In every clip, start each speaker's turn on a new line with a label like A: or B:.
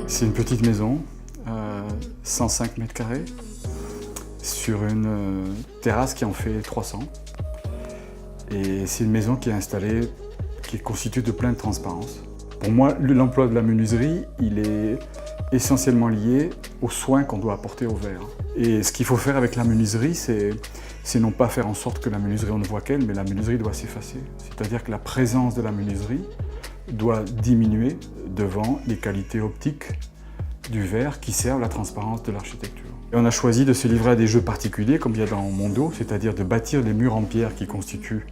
A: C'est une petite maison, 105 mètres carrés, sur une terrasse qui en fait 300. Et c'est une maison qui est installée, qui est constituée de plein de transparences. Pour moi, l'emploi de la menuiserie, il est essentiellement lié aux soins qu'on doit apporter au verre. Et ce qu'il faut faire avec la menuiserie, c'est non pas faire en sorte que la menuiserie, on ne voit qu'elle, mais la menuiserie doit s'effacer. C'est-à-dire que la présence de la menuiserie doit diminuer devant les qualités optiques du verre qui servent la transparence de l'architecture. Et on a choisi de se livrer à des jeux particuliers, comme il y a dans Mondo, c'est-à-dire de bâtir les murs en pierre qui constituent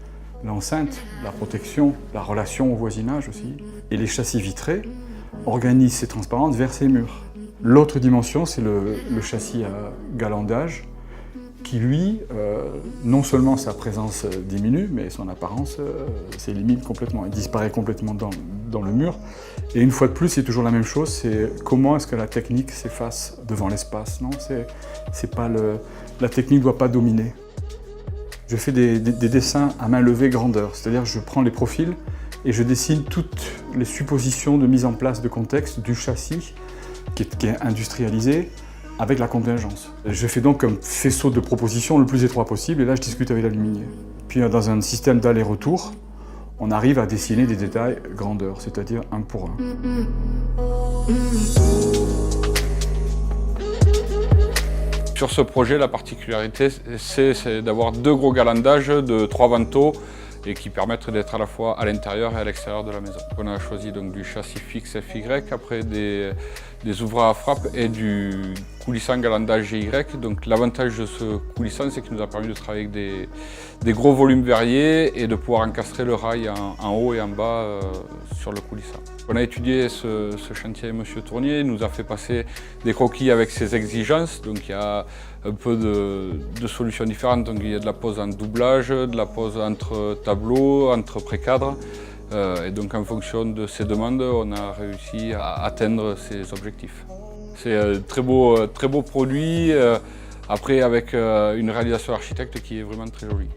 A: l'enceinte, la protection, la relation au voisinage aussi. Et les châssis vitrés organisent ces transparences vers ces murs. L'autre dimension, c'est le châssis à galandage, qui lui, non seulement sa présence diminue, mais son apparence s'élimine complètement, il disparaît complètement dans le mur. Et une fois de plus, c'est toujours la même chose, c'est comment est-ce que la technique s'efface devant l'espace, non ? La technique ne doit pas dominer. Je fais des dessins à main levée grandeur, c'est-à-dire je prends les profils et je dessine toutes les suppositions de mise en place de contexte du châssis qui est industrialisé, avec la contingence. Je fais donc un faisceau de propositions le plus étroit possible et là je discute avec l'aluminier. Puis dans un système d'aller-retour, on arrive à dessiner des détails grandeur, c'est-à-dire un pour un.
B: Sur ce projet, la particularité, c'est d'avoir deux gros galandages de 3 vantaux et qui permettent d'être à la fois à l'intérieur et à l'extérieur de la maison. On a choisi donc du châssis fixe FY, après des ouvrats à frappe et du coulissant galandage GY. Donc l'avantage de ce coulissant, c'est qu'il nous a permis de travailler avec des gros volumes verriers et de pouvoir encastrer le rail en haut et en bas sur le coulissant. On a étudié ce chantier avec M. Tournier, il nous a fait passer des croquis avec ses exigences. Donc il y a un peu de solutions différentes. Donc il y a de la pose en doublage, de la pose entre tableaux, entre précadres. Et donc en fonction de ces demandes, on a réussi à atteindre ces objectifs. C'est un très beau produit, après avec une réalisation architecte qui est vraiment très jolie.